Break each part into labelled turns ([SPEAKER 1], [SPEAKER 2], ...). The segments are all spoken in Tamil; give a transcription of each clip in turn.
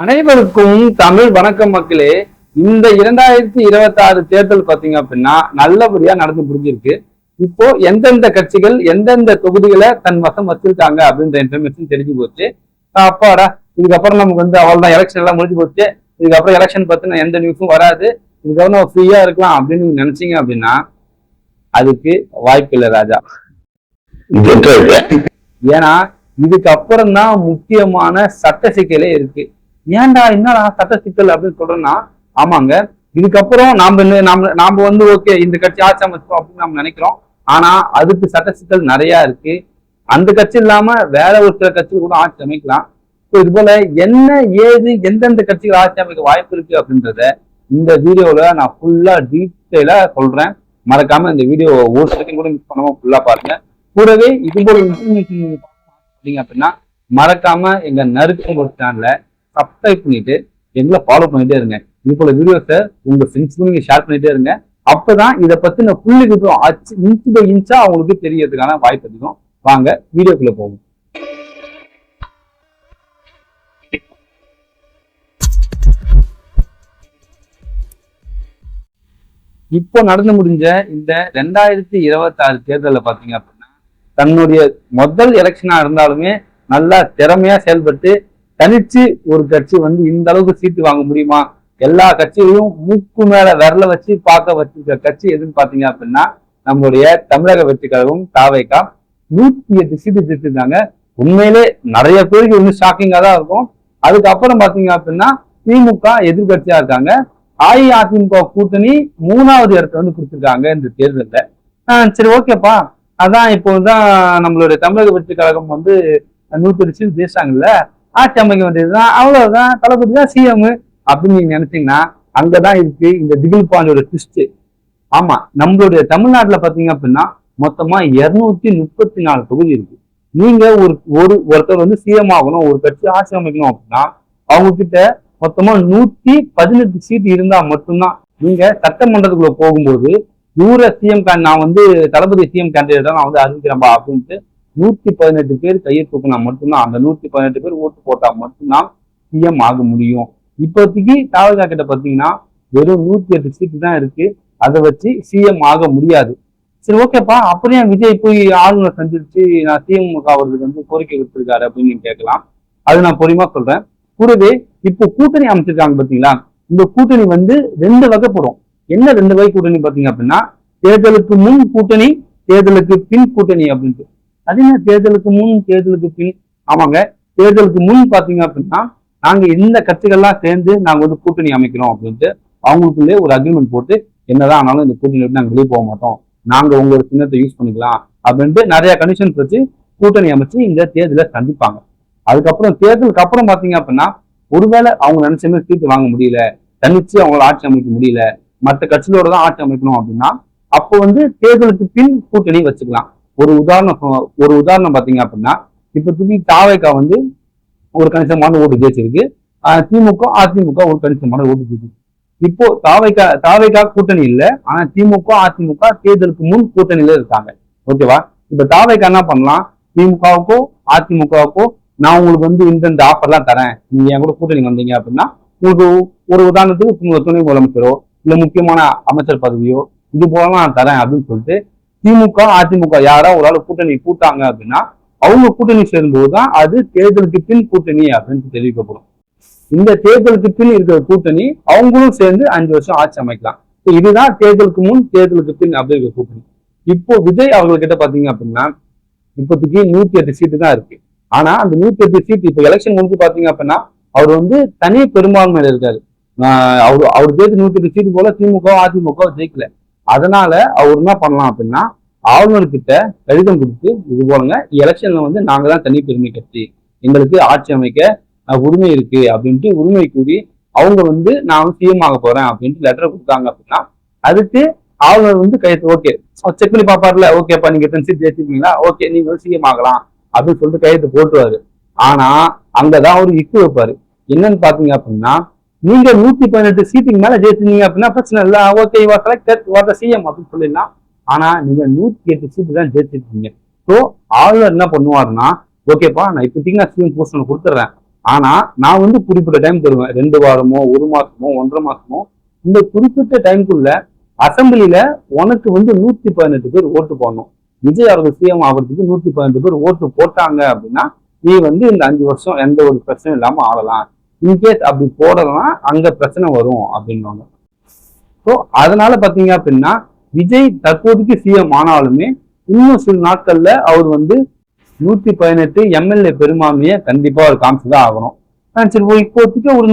[SPEAKER 1] அனைவருக்கும் தமிழ் வணக்கம் மக்களே. இந்த 2026 தேர்தல் பாத்தீங்க அப்படின்னா நல்லபடியா நடந்து முடிஞ்சிருக்கு. இப்போ எந்தெந்த கட்சிகள் எந்தெந்த தொகுதிகளை தன் வசம் வச்சிருக்காங்க அப்படின்ற இன்ஃபர்மேஷன் தெரிஞ்சு போச்சு. அப்பாடா, இதுக்கப்புறம் நமக்கு அவ்வளவுதான், எலெக்ஷன் எல்லாம் முடிஞ்சு போச்சு. இதுக்கப்புறம் எலெக்ஷன் பத்தின எந்த நியூஸும் வராது, இதுக்கப்புறம் நம்ம ஃப்ரீயா இருக்கலாம் அப்படின்னு நீங்க நினைச்சீங்க அப்படின்னா அதுக்கு வாய்ப்பு இல்லை ராஜா. ஏன்னா இதுக்கப்புறம் தான் முக்கியமான சட்ட சிக்கலே இருக்கு. ஏன்டா என்னடா சட்ட சிக்கல் அப்படின்னு சொல்றேன்னா, ஆமாங்க, இதுக்கப்புறம் நாம ஓகே இந்த கட்சி ஆட்சி அமைச்சோம் அப்படின்னு நம்ம நினைக்கிறோம். ஆனா அதுக்கு சட்ட சிக்கல் நிறைய இருக்கு. அந்த கட்சி இல்லாம வேற ஒரு சில கட்சிகள் கூட ஆட்சி அமைக்கலாம். இது போல என்ன ஏது எந்தெந்த கட்சிகள் ஆட்சி அமைக்க வாய்ப்பு இருக்கு அப்படின்றத இந்த வீடியோல நான் ஃபுல்லா டீட்டெயிலா சொல்றேன். மறக்காம இந்த வீடியோ ஒரு செகண்ட் கூட மிஸ் பண்ணாம ஃபுல்லா பாருங்க. கூடவே இது போல இன்ஃபர்மேஷன் அப்படின்னா மறக்காம எங்க நறுக்கு ஒரு சேனலை சப்ஸ்கிரைப் பண்ணிட்டு எங்களை ஃபாலோ பண்ணிட்டே இருங்க. இது போல வீடியோஸை உங்க ஃப்ரெண்ட்ஸ்க்கு நீங்க ஷேர் பண்ணிட்டே இருங்க. அப்பதான் இதை பத்தி நான் புள்ளி கிட்டோம் இன்ச் பை இன்ச்சா அவங்களுக்கு தெரியறதுக்கான வாய்ப்பு அதிகம். வாங்க வீடியோக்குள்ள போகும். இப்போ நடந்து முடிஞ்ச இந்த 2026 தேர்தலில் பாத்தீங்க அப்படின்னா தன்னுடைய முதல் எலெக்ஷனா இருந்தாலுமே நல்லா திறமையா செயல்பட்டு தனிச்சு ஒரு கட்சி இந்த அளவுக்கு சீட்டு வாங்க முடியுமா, எல்லா கட்சிகளையும் மூக்கு மேல விரல வச்சு பார்க்க வச்சிருக்க கட்சி எதுன்னு பாத்தீங்க அப்படின்னா நம்மளுடைய தமிழக வெற்றி கழகம் தாவேகா 108 சீட்டு ஜெயிச்சிருக்காங்க. உண்மையிலே நிறைய பேருக்கு ஷாக்கிங்கா தான் இருக்கும். அதுக்கப்புறம் பாத்தீங்க அப்படின்னா திமுக எதிர்கட்சியா இருக்காங்க. அஇஅதிமுக கூட்டணி 3வது இடத்த கொடுத்திருக்காங்க இந்த தேர்தலில். சரி ஓகேப்பா, அதான் இப்போதான் நம்மளுடைய தமிழக வெற்றி கழகம் 108 சீட்டு ஜெயிச்சாங்கல்ல, ஆட்சி அமைக்க வேண்டியதுதான், அவ்வளவுதான், தளபதி தான் சிஎம் அப்படின்னு நீங்க நினைச்சீங்கன்னா அங்கதான் இருக்கு இந்த திகில் பாண்டியோட ட்விஸ்ட். ஆமா, நம்மளுடைய தமிழ்நாட்டுல பாத்தீங்க அப்படின்னா மொத்தமா 234 தொகுதி இருக்கு. நீங்க ஒருத்தர் சிஎம் ஆகணும், ஒரு கட்சி ஆட்சி அமைக்கணும் அப்படின்னா அவங்க கிட்ட மொத்தமா 118 சீட் இருந்தா மட்டும்தான் நீங்க சட்டமன்றத்துக்குள்ள போகும்போது இவர சிஎம் நான் தளபதி சிஎம் கேண்டிடேட்டா நான் அறிவிக்கிறேன்பா அப்படின்ட்டு 118 பேர் கையை தூக்கினா மட்டும்தான், அந்த 118 பேர் ஓட்டு போட்டா மட்டும்தான் சிஎம் ஆக முடியும். இப்போதைக்கு தாவகா கிட்ட பாத்தீங்கன்னா வெறும் 108 சீட்டு தான் இருக்கு. அதை வச்சு சிஎம் ஆக முடியாது. சரி ஓகேப்பா, அப்படியே விஜய் போய் ஆளுநர் சந்திச்சு நான் திமுக அவர்களுக்கு கோரிக்கை விட்டுருக்காரு அப்படின்னு கேட்கலாம். அது நான் பொறுமையா சொல்றேன். கூடவே இப்போ கூட்டணி அமைச்சிருக்காங்க பாத்தீங்களா, இந்த கூட்டணி 2 வகைப்படும். என்ன 2 வகை கூட்டணி பாத்தீங்க அப்படின்னா தேர்தலுக்கு முன் கூட்டணி, தேர்தலுக்கு பின் கூட்டணி அப்படின்ட்டு. அது என்ன தேர்தலுக்கு முன் தேர்தலுக்கு பின்? ஆமாங்க, தேர்தலுக்கு முன் பாத்தீங்க அப்படின்னா நாங்க இந்த கட்சிகள்லாம் சேர்ந்து நாங்க கூட்டணி அமைக்கிறோம் அப்படின்ட்டு அவங்களுக்குள்ளே ஒரு அக்ரிமெண்ட் போட்டு என்னதான் ஆனாலும் இந்த கூட்டணி விட்டு நாங்க வெளியே போக மாட்டோம், நாங்க உங்களோட சின்னத்தை யூஸ் பண்ணிக்கலாம் அப்படின்ட்டு நிறைய கண்டிஷன்ஸ் வச்சு கூட்டணி அமைச்சு இந்த தேர்தலை சந்திப்பாங்க. அதுக்கப்புறம் தேர்தலுக்கு அப்புறம் பாத்தீங்க அப்படின்னா ஒருவேளை அவங்க நினைச்ச மாதிரி சீட்டு வாங்க முடியல, தனிச்சு அவங்கள ஆட்சி அமைக்க முடியல, மற்ற கட்சிகளோட தான் ஆட்சி அமைக்கணும் அப்படின்னா அப்போ தேர்தலுக்கு பின் கூட்டணி வச்சுக்கலாம். ஒரு உதாரணம் பாத்தீங்க அப்படின்னா இப்போதைக்கு தாவேகா ஒரு கணிசமான ஓட்டு ஜெயிச்சிருக்கு, திமுக அதிமுக ஒரு கணிசமான ஓட்டு ஜெயிச்சிருக்கு. இப்போ தாவேகா கூட்டணி இல்லை, ஆனா திமுக அதிமுக தேர்தலுக்கு முன் கூட்டணியில இருக்காங்க. ஓகேவா? இப்ப தாவேகா என்ன பண்ணலாம், திமுகவுக்கோ அதிமுகவுக்கோ நான் உங்களுக்கு இந்த ஆஃபர்லாம் தரேன், நீங்க என் கூட கூட்டணி வந்தீங்க அப்படின்னா உங்களுக்கு ஒரு உதாரணத்துக்கு துணை முதலமைச்சரோ இல்ல முக்கியமான அமைச்சர் பதவியோ இது போல நான் தரேன் அப்படின்னு சொல்லிட்டு திமுக அதிமுக யாரா ஒரு ஆள் கூட்டணி கூட்டாங்க அப்படின்னா அவங்க கூட்டணி சேரும்போதுதான் அது தேர்தலுக்கு பின் கூட்டணி அப்படின்னு தெரிவிக்கப்படும். இந்த தேர்தலுக்கு பின் இருக்கிற கூட்டணி அவங்களும் சேர்ந்து 5 வருஷம் ஆட்சி அமைக்கலாம். இதுதான் தேர்தலுக்கு முன் தேர்தலுக்கு பின் அப்படி இருக்கிற கூட்டணி. இப்போ விஜய் அவர்கிட்ட பாத்தீங்க அப்படின்னா இப்போதைக்கு 108 சீட்டு தான் இருக்கு. ஆனா அந்த 108 சீட் இப்ப எலெக்ஷன் முடிஞ்சு பாத்தீங்க அப்படின்னா அவர் தனி பெரும்பான்மையில இருக்காரு. அவர் ஜெயிச்சு 108 சீட்டு போல திமுக அதிமுக ஜெயிக்கல. அதனால அவர் என்ன பண்ணலாம் அப்படின்னா ஆளுநர்கிட்ட கடிதம் கொடுத்து இது போலங்க எலெக்ஷன்ல நாங்க தான் தனி பெருமை கட்சி, எங்களுக்கு ஆட்சி அமைக்க உரிமை இருக்கு அப்படின்ட்டு உரிமை கூறி அவங்க நான் சிஎம் ஆக போறேன் அப்படின்ட்டு லெட்டர் கொடுத்தாங்க அப்படின்னா அதுக்கு ஆளுநர் கையெழுத்து ஓகே செக் பண்ணி பாப்பாருல, ஓகேப்பா நீங்க 10 சீட் ஜெயிச்சிருக்கீங்களா, ஓகே நீங்க சிஎம் ஆகலாம் அப்படின்னு சொல்லிட்டு கையெழுத்து போட்டுருவாரு. ஆனா அங்கதான் அவரு இக்கு வைப்பாரு. என்னன்னு பாத்தீங்க அப்படின்னா நீங்க 118 சீட்டுக்கு மேல ஜெயிச்சிருந்தீங்க அப்படின்னா பிரச்சனை இல்ல, ஓகே சிஎம் அப்படின்னு சொல்லிடலாம். ஆனா நீங்க 108 சீட்டு தான் ஜெயிச்சிருக்கீங்க. ஸோ ஆளுநர் என்ன பண்ணுவாருன்னா ஓகேப்பா நான் இப்போதைக்கு நான் சிஎம் போஸ்ட் கொடுத்துட்றேன், ஆனா நான் வந்து குறிப்பிட்ட டைம் தருவேன், 2 வாரமோ 1 மாசமோ 1.5 மாசமோ. இந்த குறிப்பிட்ட டைமுக்குள்ள அசம்பிளில உனக்கு வந்து 118 பேர் ஓட்டு போடணும். விஜய் அவர்கள் சிஎம் ஆகிறதுக்கு 118 பேர் ஓட்டு போட்டாங்க அப்படின்னா நீ வந்து இந்த 5 வருஷம் எந்த ஒரு பிரச்சனையும் இல்லாம ஆளலாம். இன்கேஸ் அப்படி போடலாம் அங்க பிரச்சனை வரும் அப்படின்வாங்க. ஸோ அதனால பாத்தீங்க அப்படின்னா விஜய் தற்போதைக்கு சிஎம் ஆனாலுமே இன்னும் சில நாட்கள்ல அவர் வந்து 118 எம்எல்ஏ பெரும்பான்மையை கண்டிப்பா அவர் காமிச்சுதான் ஆகணும். சரி, இப்போதைக்கு ஒரு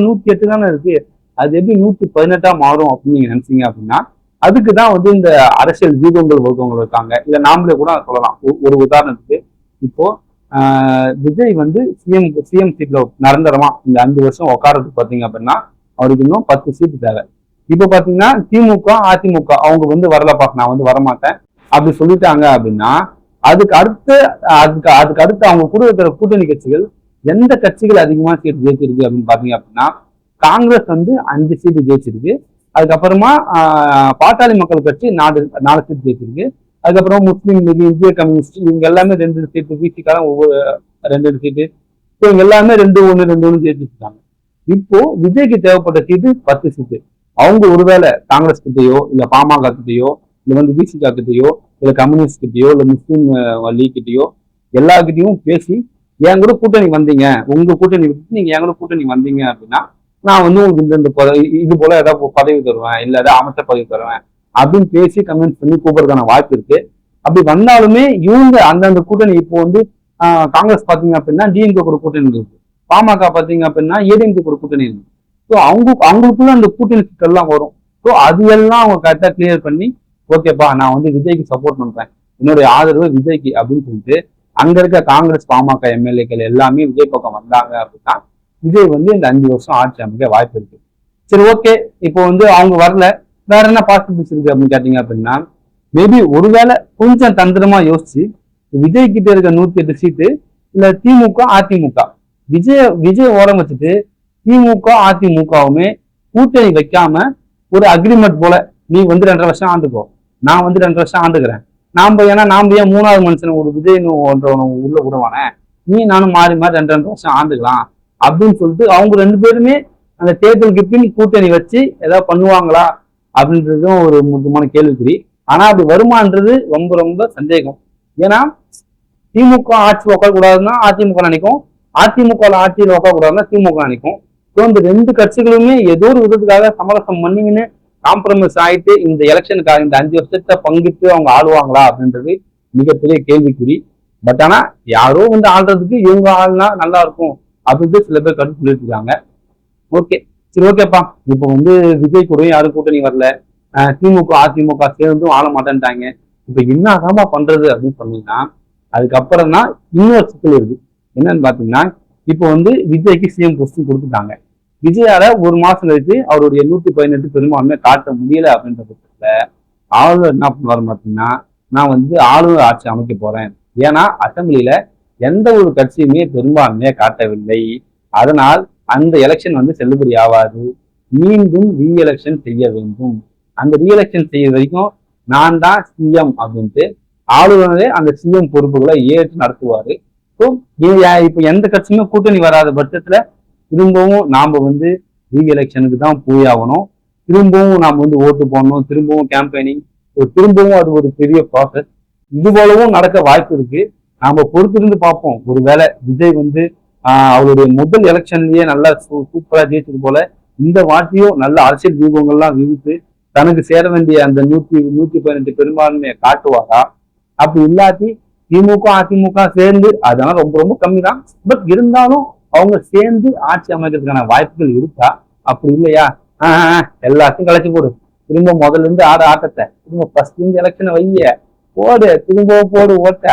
[SPEAKER 1] 108 தானே இருக்கு, அது எப்படி 118 மாறும் அப்படின்னு நீங்க நினைச்சீங்க அப்படின்னா அதுக்குதான் வந்து இந்த அரசியல் வியூகங்கள் ஒருத்தவங்க இருக்காங்க. இல்ல நாமளே கூட சொல்லலாம். ஒரு உதாரணத்துக்கு இப்போ விஜய் வந்து சிஎம் சீட்ல நிரந்தரமா இந்த 5 வருஷம் உட்காரத்துக்கு பாத்தீங்க அப்படின்னா அவருக்கு இன்னும் 10 சீட்டு தேவை. இப்ப பாத்தீங்கன்னா திமுக அதிமுக அவங்க வந்து வரலப்பா, நான் வந்து வரமாட்டேன் அப்படி சொல்லிட்டாங்க அப்படின்னா அதுக்கு அடுத்து அவங்க கூட இருக்கிற கூட்டணி கட்சிகள் எந்த கட்சிகள் அதிகமா சீட்டு ஜெயிச்சிருக்கு அப்படின்னு பாத்தீங்க அப்படின்னா காங்கிரஸ் வந்து 5 சீட்டு ஜெயிச்சிருக்கு. அதுக்கப்புறமா பாட்டாளி மக்கள் கட்சி 4 சீட்டு ஜெயிச்சிருக்கு. அதுக்கப்புறம் முஸ்லீம் லீக், இந்திய கம்யூனிஸ்ட் இவங்க எல்லாமே 2 சீட்டு, பிசிக்காரன் ஒவ்வொரு 2 சீட்டு, இவங்க எல்லாமே 2-1 ஜெயிச்சிருக்காங்க. இப்போ விஜய்க்கு தேவைப்பட்ட சீட்டு 10 சீட்டு. அவங்க ஒருவேளை காங்கிரஸ் கிட்டயோ இல்ல பாமக கிட்டயோ இல்ல வந்து பிசிகா கிட்டயோ இல்ல கம்யூனிஸ்ட் கிட்டயோ இல்ல முஸ்லீம் லீக் கிட்டயோ எல்லார்கிட்டையும் பேசி என் கூட கூட்டணி வந்தீங்க, உங்க கூட்டணி விட்டு நீங்க என் கூட கூட்டணி வந்தீங்க அப்படின்னா நான் வந்து உங்களுக்கு இந்த இது போல ஏதாவது பதவி தருவேன், இல்ல ஏதாவது அமைச்சர் பதவி தருவேன் அப்படின்னு பேசி கன்வின்ஸ் பண்ணி கூப்பிடுறதுக்கான வாய்ப்பு இருக்கு. அப்படி வந்தாலுமே இவங்க அந்தந்த கூட்டணி இப்போ வந்து காங்கிரஸ் பாத்தீங்க அப்படின்னா டிஎம்கே ஒரு கூட்டணி இருக்கு, பாமக பாத்தீங்க அப்படின்னா ஏடிஎம்கே ஒரு கூட்டணி இருக்கு. ஸோ அவங்களுக்குள்ள அந்த கூட்டணி சிக்கல்லாம் வரும். ஸோ அது எல்லாம் அவங்க கரெக்டா கிளியர் பண்ணி ஓகேப்பா நான் வந்து விஜய்க்கு சப்போர்ட் பண்றேன், என்னுடைய ஆதரவு விஜய்க்கு அப்படின்னு சொல்லிட்டு அங்க இருக்க காங்கிரஸ் பாமக எம்எல்ஏக்கள் எல்லாமே விஜய் பக்கம் வந்தாங்க அப்படின்னா விஜய் வந்து இந்த 5 வருஷம் ஆட்சி அமைக்க வாய்ப்பு இருக்கு. சரி, ஓகே, இப்போ வந்து அவங்க வரல, வேற என்ன பாசிபிலிட்டிஸ் இருக்கு அப்படின்னு கேட்டீங்க அப்படின்னா மேபி ஒருவேளை கொஞ்சம் தந்திரமா யோசிச்சு விஜய் கிட்ட இருக்க 108 சீட்டு இல்ல திமுக அதிமுக விஜய் ஓரம் வச்சுட்டு திமுக அதிமுகவுமே கூட்டணி வைக்காம ஒரு அக்ரிமெண்ட் போல நீ வந்து 2.5 வருஷம் ஆண்டுக்கோ, நான் வந்து 2 வருஷம் ஆண்டுக்கிறேன், நாம ஏன் 3வது மனுஷன் ஒரு விஜய் உள்ள விடுவானே, நீ நானும் மாறி மாறி 2 வருஷம் ஆண்டுக்கலாம் அப்படின்னு சொல்லிட்டு அவங்க 2 பேருமே அந்த தேர்தலுக்கு பின் கூட்டணி வச்சு ஏதாவது பண்ணுவாங்களா அப்படின்றதும் ஒரு முக்கியமான கேள்விக்குறி. ஆனா அப்படி வருமானது ரொம்ப ரொம்ப சந்தேகம். ஏன்னா திமுக ஆட்சி உட்கார கூடாதுன்னா அதிமுக நினைக்கும், அதிமுக ஆட்சியில் உட்கார கூடாதுன்னா திமுக நினைக்கும். ஸோ இந்த 2 கட்சிகளுமே ஏதோ ஒரு விதத்துக்காக சமரசம் பண்ணிங்கன்னு காம்ப்ரமைஸ் ஆயிட்டு இந்த எலெக்ஷனுக்காக இந்த 5 வருஷத்தை பங்கிட்டு அவங்க ஆளுவாங்களா அப்படின்றது மிகப்பெரிய கேள்விக்குறி. பட் ஆனா யாரோ வந்து ஆள்றதுக்கு இவங்க ஆள்னா நல்லா இருக்கும் அப்படின்ட்டு சில பேர் கருத்து சொல்லிட்டு இருக்காங்க. ஓகே, சரி, ஓகேப்பா. இப்போ வந்து விஜய் கூட யாரும் கூட்டணி வரல, திமுக அதிமுக சேர்ந்தும் ஆள மாட்டேன்ட்டாங்க. இப்ப என்ன ஆகாம பண்றது அப்படின்னு சொன்னீங்கன்னா அதுக்கப்புறம் தான் இன்னொரு சிக்கல் இருக்கு. என்னன்னு பாத்தீங்கன்னா இப்போ வந்து விஜய்க்கு சிஎம் போஸ்டும் கொடுத்துட்டாங்க. விஜயால ஒரு மாசம் கழிச்சு அவருடைய 118 பெரும்பான்மை காட்ட முடியல அப்படின்ற பட்சத்துல ஆளுநர் என்ன பண்ணுவாரு பார்த்தீங்கன்னா நான் வந்து ஆளுநர் ஆட்சி அமைக்க போறேன், ஏன்னா அசம்பிளியில எந்த ஒரு கட்சியுமே பெரும்பான்மையை காட்டவில்லை, அதனால் அந்த எலெக்ஷன் வந்து செல்லுபடி ஆகாது, மீண்டும் ரீஎலெக்ஷன் செய்ய வேண்டும், அந்த ரீஎலெக்ஷன் செய்ய வரைக்கும் நான் தான் சிஎம் அப்படின்ட்டு ஆளுநரே அந்த சிஎம் பொறுப்புகளை ஏற்று நடத்துவாரு. ஸோ இப்ப எந்த கட்சியுமே கூட்டணி வராத பட்சத்துல திரும்பவும் நாம வந்து ரீஎலெக்ஷனுக்கு தான் போய் ஆகணும், திரும்பவும் நாம வந்து ஓட்டு போடணும், திரும்பவும் கேம்பெயினிங், திரும்பவும் அது ஒரு பெரிய ப்ராசஸ். இது போலவும் நடக்க வாய்ப்பு இருக்கு. நாம பொறுத்திருந்து பார்ப்போம். ஒருவேளை விஜய் வந்து அவருடைய முதல் எலெக்ஷன்லயே நல்லா சூப்பரா ஜெயிச்சது போல இந்த வாட்டியும் நல்ல அரசியல் வியூகங்கள்லாம் விதித்து தனக்கு சேர வேண்டிய அந்த 118 பெரும்பான்மையை காட்டுவாரா? அப்படி இல்லாட்டி திமுக அதிமுக சேர்ந்து அதெல்லாம் ரொம்ப ரொம்ப கம்மி தான், பட் இருந்தாலும் அவங்க சேர்ந்து ஆட்சி அமைக்கிறதுக்கான வாய்ப்புகள் இருக்கா? அப்படி இல்லையா எல்லாத்தையும் கலைச்சு போடு, திரும்ப முதல்ல இருந்து ஆட்டத்தை திரும்ப ஃபர்ஸ்ட் இருந்து எலெக்ஷனை வைய போடு, திரும்ப போடு ஓட்ட.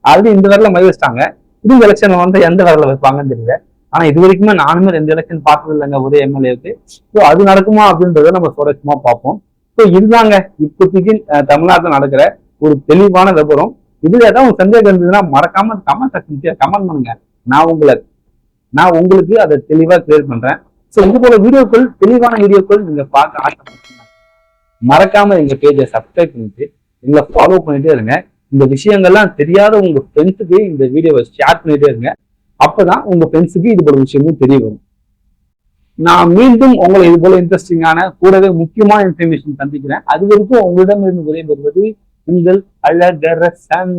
[SPEAKER 1] ஆல்ரெடி இந்த வரல மை வச்சிட்டாங்க, திரும்ப எலெக்ஷன் வந்து எந்த வரல வைப்பாங்கன்னு தெரியல. ஆனா இது வரைக்குமே நானுமே 2 எலெக்ஷன் பார்த்தது இல்லைங்க ஒரே எம்எல்ஏவுக்கு. ஸோ அது நடக்குமா அப்படின்றத நம்ம சுரட்சமா பார்ப்போம். ஸோ இதுதாங்க இப்போதைக்கு தமிழ்நாட்டில் நடக்கிற ஒரு தெளிவான விவரம். இதுல ஏதாவது ஒரு சந்தேகம் இருந்ததுன்னா மறக்காம கமெண்ட் பண்ணுங்க, நான் உங்களுக்கு அதை தெளிவா கிளியர் பண்றேன். ஸோ இது போல வீடியோக்கள், தெளிவான வீடியோக்கள் நீங்க பார்க்க ஆசைப்பட்டீங்கன்னா மறக்காம எங்க பேஜை சப்ஸ்கிரைப் பண்ணிட்டு எங்களை ஃபாலோ பண்ணிட்டே இருங்க. இந்த விஷயங்கள்லாம் தெரியாத உங்க ஃப்ரெண்ட்ஸுக்கு இந்த வீடியோவை ஷேர் பண்ணிட்டே இருங்க. அப்பதான் உங்க ஃப்ரெண்ட்ஸுக்கு இது போல விஷயமும் தெரிய வரும். நான் மீண்டும் உங்களை இது போல இன்ட்ரெஸ்டிங்கான கூடவே முக்கியமான இன்ஃபர்மேஷன் சந்திக்கிறேன். அது வரைக்கும் உங்களிடம் இருந்து விடைபெறுவது உங்கள் அழகரசன்.